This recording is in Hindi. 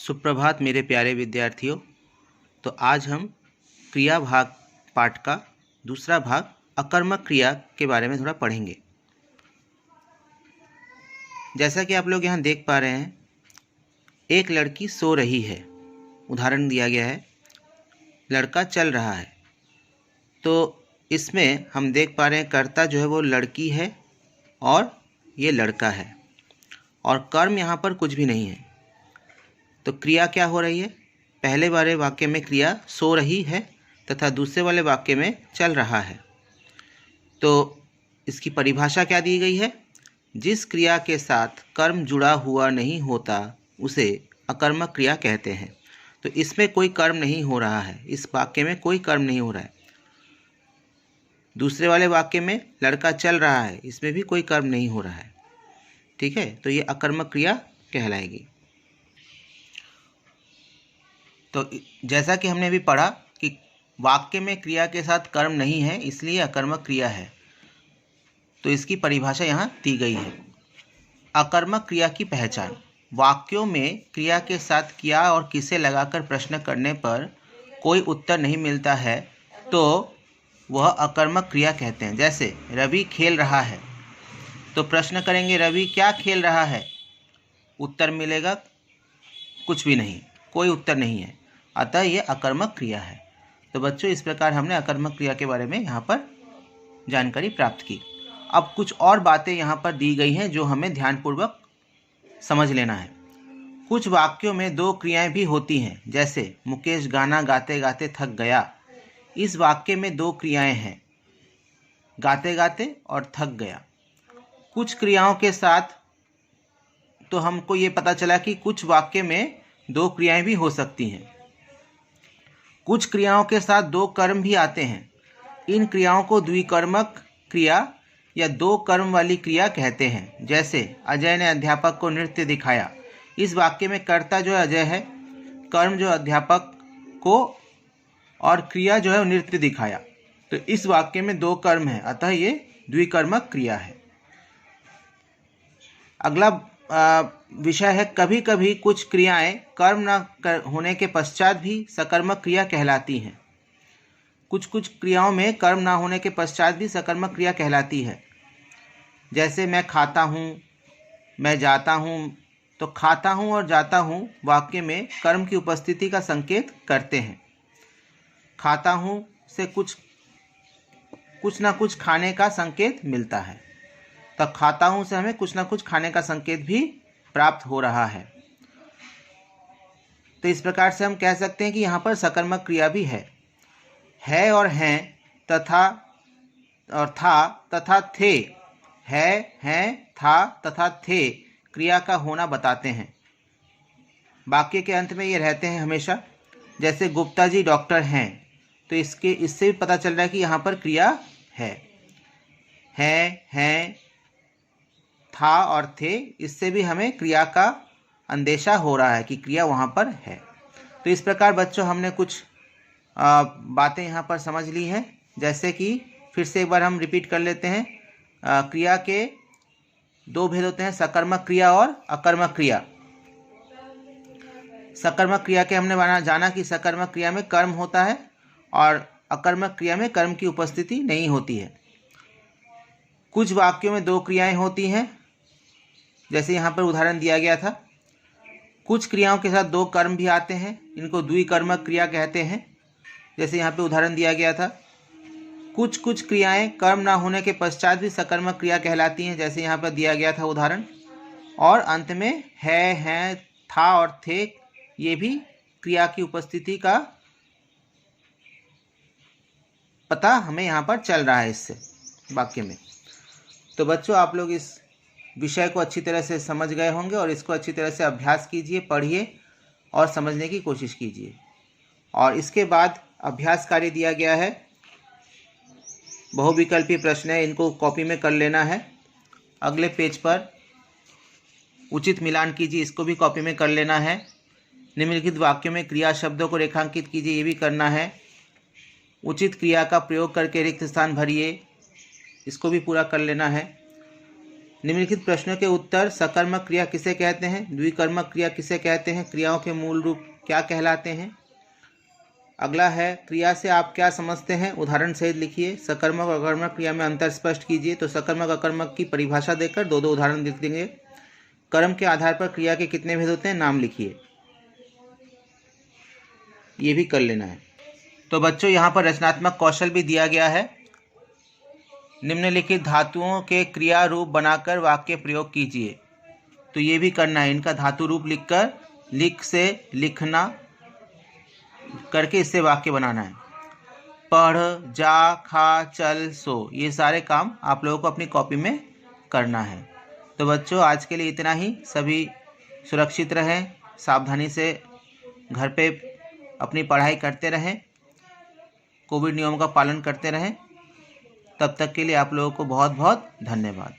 सुप्रभात मेरे प्यारे विद्यार्थियों। तो आज हम क्रिया भाग पाठ का दूसरा भाग अकर्मक क्रिया के बारे में थोड़ा पढ़ेंगे। जैसा कि आप लोग यहाँ देख पा रहे हैं, एक लड़की सो रही है। उदाहरण दिया गया है, लड़का चल रहा है। तो इसमें हम देख पा रहे हैं कर्ता जो है वो लड़की है और ये लड़का है, और कर्म यहाँ पर कुछ भी नहीं है। तो क्रिया क्या हो रही है? पहले वाले वाक्य में क्रिया सो रही है तथा दूसरे वाले वाक्य में चल रहा है। तो इसकी परिभाषा क्या दी गई है? जिस क्रिया के साथ कर्म जुड़ा हुआ नहीं होता उसे अकर्मक क्रिया कहते हैं। तो इसमें कोई कर्म नहीं हो रहा है, इस वाक्य में कोई कर्म नहीं हो रहा है। दूसरे वाले वाक्य में लड़का चल रहा है, इसमें भी कोई कर्म नहीं हो रहा है। ठीक है, तो ये अकर्मक क्रिया कहलाएगी। तो जैसा कि हमने अभी पढ़ा कि वाक्य में क्रिया के साथ कर्म नहीं है, इसलिए अकर्मक क्रिया है। तो इसकी परिभाषा यहाँ दी गई है। अकर्मक क्रिया की पहचान। वाक्यों में क्रिया के साथ क्या और किसे लगाकर प्रश्न करने पर कोई उत्तर नहीं मिलता है तो वह अकर्मक क्रिया कहते हैं। जैसे रवि खेल रहा है, तो प्रश्न करेंगे रवि क्या खेल रहा है? उत्तर मिलेगा कुछ भी नहीं, कोई उत्तर नहीं है। अतः ये अकर्मक क्रिया है। तो बच्चों, इस प्रकार हमने अकर्मक क्रिया के बारे में यहाँ पर जानकारी प्राप्त की। अब कुछ और बातें यहाँ पर दी गई हैं जो हमें ध्यानपूर्वक समझ लेना है। कुछ वाक्यों में दो क्रियाएं भी होती हैं। जैसे मुकेश गाना गाते गाते थक गया। इस वाक्य में दो क्रियाएं हैं, गाते गाते और थक गया। कुछ क्रियाओं के साथ तो हमको ये पता चला कि कुछ वाक्य में दो क्रियाएं भी हो सकती हैं। कुछ क्रियाओं के साथ दो कर्म भी आते हैं। इन क्रियाओं को द्विकर्मक क्रिया या दो कर्म वाली क्रिया कहते हैं। जैसे अजय ने अध्यापक को नृत्य दिखाया। इस वाक्य में कर्ता जो है अजय है, कर्म जो अध्यापक को, और क्रिया जो है नृत्य दिखाया। तो इस वाक्य में दो कर्म है, अतः ये द्विकर्मक क्रिया है। अगला विषय है, कभी कभी कुछ क्रियाएं कर्म न होने के पश्चात भी सकर्मक क्रिया कहलाती हैं। कुछ क्रियाओं में कर्म ना होने के पश्चात भी सकर्मक क्रिया कहलाती है। जैसे मैं खाता हूँ, मैं जाता हूँ। तो खाता हूँ और जाता हूँ वाक्य में कर्म की उपस्थिति का संकेत करते हैं। खाता हूँ से कुछ ना कुछ खाने का संकेत मिलता है। तो खाता हूँ से हमें कुछ ना कुछ खाने का संकेत भी प्राप्त हो रहा है। तो इस प्रकार से हम कह सकते हैं कि यहाँ पर सकर्मक क्रिया भी है और हैं तथा और था तथा थे। है, हैं, था तथा थे क्रिया का होना बताते हैं। वाक्य के अंत में ये रहते हैं हमेशा। जैसे गुप्ता जी डॉक्टर हैं, तो इससे भी पता चल रहा है कि यहाँ पर क्रिया है। हैं, था और थे, इससे भी हमें क्रिया का अंदेशा हो रहा है कि क्रिया वहाँ पर है। तो इस प्रकार बच्चों हमने कुछ बातें यहाँ पर समझ ली हैं। जैसे कि फिर से एक बार हम रिपीट कर लेते हैं। क्रिया के दो भेद होते हैं, सकर्मक क्रिया और अकर्मक क्रिया। सकर्मक क्रिया के हमने जाना कि सकर्मक क्रिया में कर्म होता है और अकर्मक क्रिया में कर्म की उपस्थिति नहीं होती है। कुछ वाक्यों में दो क्रियाएं होती हैं, जैसे यहाँ पर उदाहरण दिया गया था। कुछ क्रियाओं के साथ दो कर्म भी आते हैं, इनको द्विकर्मक क्रिया कहते हैं, जैसे यहाँ पे उदाहरण दिया गया था। कुछ क्रियाएं कर्म ना होने के पश्चात भी सकर्मक क्रिया कहलाती हैं, जैसे यहाँ पर दिया गया था उदाहरण। और अंत में है, हैं, था और थे, ये भी क्रिया की उपस्थिति का पता हमें यहाँ पर चल रहा है इससे वाक्य में। तो बच्चों, आप लोग इस विषय को अच्छी तरह से समझ गए होंगे और इसको अच्छी तरह से अभ्यास कीजिए, पढ़िए और समझने की कोशिश कीजिए। और इसके बाद अभ्यास कार्य दिया गया है, बहुविकल्पी प्रश्न है, इनको कॉपी में कर लेना है। अगले पेज पर उचित मिलान कीजिए, इसको भी कॉपी में कर लेना है। निम्नलिखित वाक्यों में क्रिया शब्दों को रेखांकित कीजिए, ये भी करना है। उचित क्रिया का प्रयोग करके रिक्त स्थान भरिए, इसको भी पूरा कर लेना है। निम्नलिखित प्रश्नों के उत्तर। सकर्मक क्रिया किसे कहते हैं? द्विकर्मक क्रिया किसे कहते हैं? क्रियाओं के मूल रूप क्या कहलाते हैं? अगला है, क्रिया से आप क्या समझते हैं? उदाहरण सहित लिखिए। सकर्मक और अकर्मक क्रिया में अंतर स्पष्ट कीजिए। तो सकर्मक अकर्मक की परिभाषा देकर दो दो उदाहरण लिख देंगे। कर्म के आधार पर क्रिया के कितने भेद होते हैं? नाम लिखिए। ये भी कर लेना है। तो बच्चों, यहाँ पर रचनात्मक कौशल भी दिया गया है। निम्नलिखित धातुओं के क्रिया रूप बनाकर वाक्य प्रयोग कीजिए। तो ये भी करना है। इनका धातु रूप लिखकर लिख से लिखना करके इससे वाक्य बनाना है। पढ़, जा, खा, चल, सो, ये सारे काम आप लोगों को अपनी कॉपी में करना है। तो बच्चों, आज के लिए इतना ही। सभी सुरक्षित रहें, सावधानी से घर पे अपनी पढ़ाई करते रहें, कोविड नियमों का पालन करते रहें। तब तक के लिए आप लोगों को बहुत बहुत धन्यवाद।